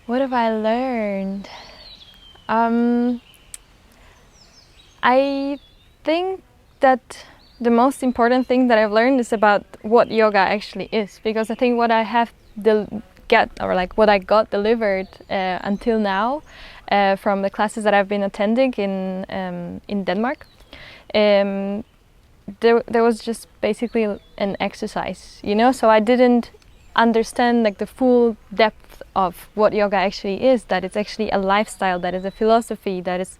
What have I learned? I think that the most important thing that I've learned is about what yoga actually is, because I think what I have what I got delivered until now from the classes that I've been attending in Denmark, there was just basically an exercise, so I didn't understand like the full depth of what yoga actually is, that it's actually a lifestyle, that is a philosophy, that is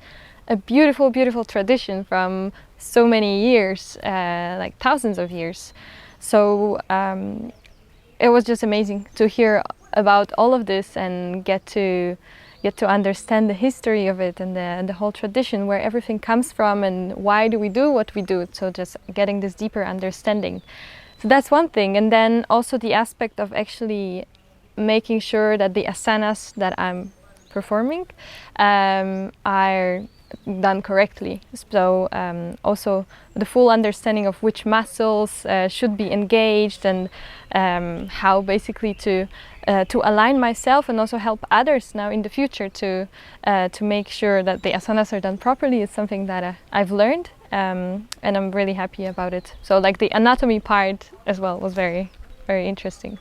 a beautiful, beautiful tradition from so many years, like thousands of years. So it was just amazing to hear about all of this and get to understand the history of it and the whole tradition, where everything comes from and why do we do what we do. So just getting this deeper understanding. So that's one thing. And then also the aspect of actually making sure that the asanas that I'm performing are done correctly. So also the full understanding of which muscles should be engaged, and how basically to align myself and also help others now in the future to make sure that the asanas are done properly is something that I've learned, and I'm really happy about it. So like the anatomy part as well was very, very interesting.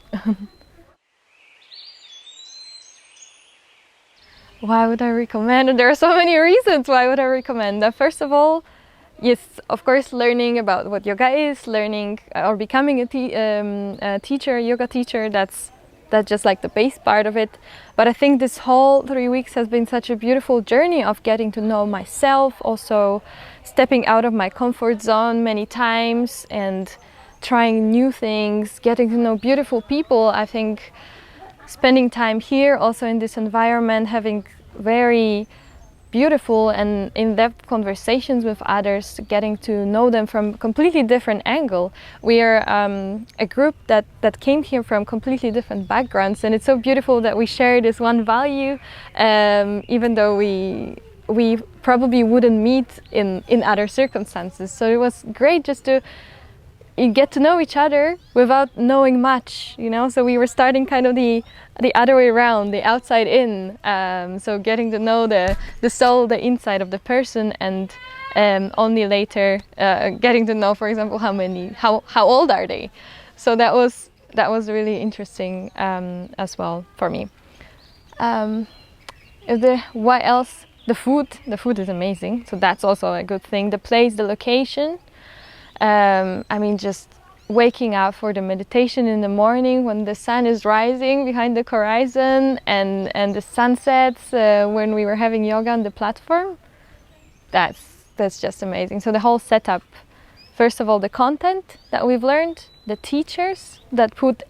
Why would I recommend? There are so many reasons why would I recommend. First of all, yes, of course, learning about what yoga is, learning or becoming a teacher, yoga teacher, that's just like the base part of it. But I think this whole 3 weeks has been such a beautiful journey of getting to know myself, also stepping out of my comfort zone many times and trying new things, getting to know beautiful people. I think spending time here, also in this environment, having very beautiful and in-depth conversations with others, getting to know them from a completely different angle. We are a group that came here from completely different backgrounds, and it's so beautiful that we share this one value, even though we probably wouldn't meet in other circumstances. So it was great just to get to know each other without knowing much, so we were starting kind of the other way around, the outside in, so getting to know the soul, the inside of the person, and only later getting to know, for example, how old are they. So that was really interesting as well for me. What else? The food is amazing, so that's also a good thing. The place, the location. Just waking up for the meditation in the morning when the sun is rising behind the horizon, and the sunsets when we were having yoga on the platform. That's just amazing. So the whole setup, first of all, the content that we've learned, the teachers that put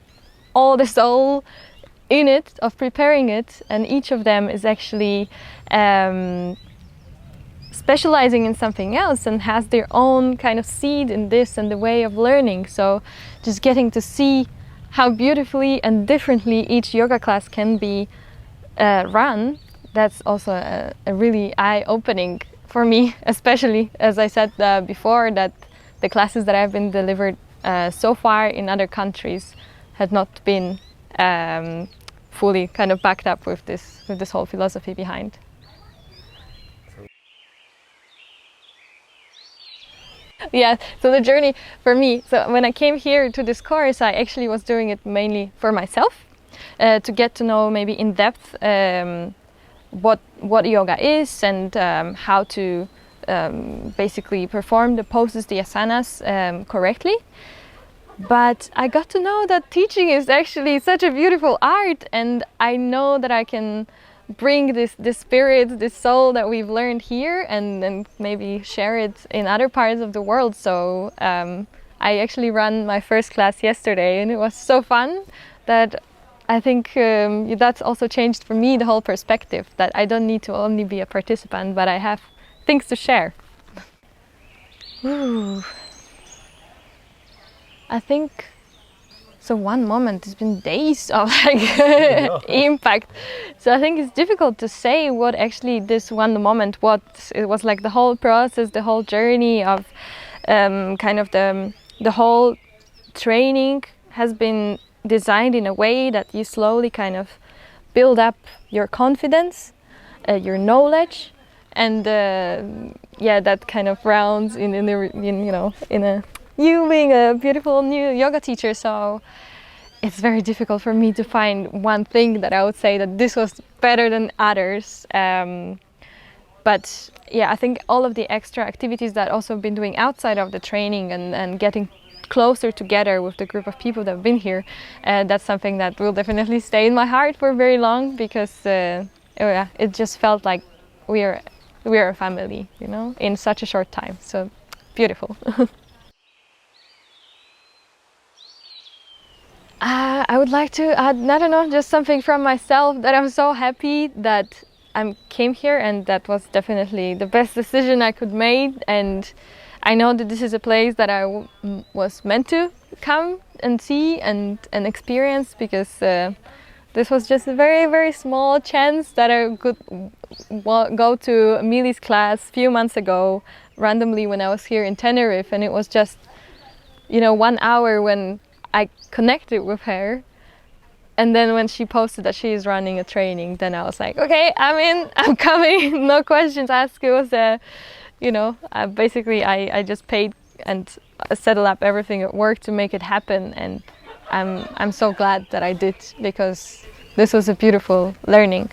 all the soul in it of preparing it, and each of them is actually specializing in something else and has their own kind of seed in this and the way of learning. So just getting to see how beautifully and differently each yoga class can be run, that's also a really eye-opening for me, especially as I said before, that the classes that I've been delivered so far in other countries had not been fully kind of backed up with this whole philosophy behind. Yeah, so the journey for me, so when I came here to this course, I actually was doing it mainly for myself, to get to know maybe in depth what yoga is, and how to basically perform the poses, the asanas correctly. But I got to know that teaching is actually such a beautiful art, and I know that I can bring this spirit, this soul that we've learned here, and maybe share it in other parts of the world. So I actually ran my first class yesterday, and it was so fun that I think that's also changed for me the whole perspective, that I don't need to only be a participant, but I have things to share. Ooh. I think so. One moment, it's been days of impact. So I think it's difficult to say what actually this one moment. What it was like the whole process, the whole journey of kind of the whole training has been designed in a way that you slowly kind of build up your confidence, your knowledge, and that kind of rounds in you being a beautiful new yoga teacher. So it's very difficult for me to find one thing that I would say that this was better than others. But yeah, I think all of the extra activities that also have been doing outside of the training and getting closer together with the group of people that have been here, that's something that will definitely stay in my heart for very long, because it just felt like we are a family, in such a short time. So beautiful. I would like to add, I don't know, just something from myself, that I'm so happy that I came here, and that was definitely the best decision I could make. And I know that this is a place that I was meant to come and see and experience, because this was just a very, very small chance that I could go to Mili's class a few months ago, randomly when I was here in Tenerife. And it was just, 1 hour when I connected with her. And then when she posted that she is running a training, then I was like, okay, I'm in, I'm coming, no questions asked. It was, basically I just paid and settled up everything at work to make it happen. And I'm so glad that I did, because this was a beautiful learning.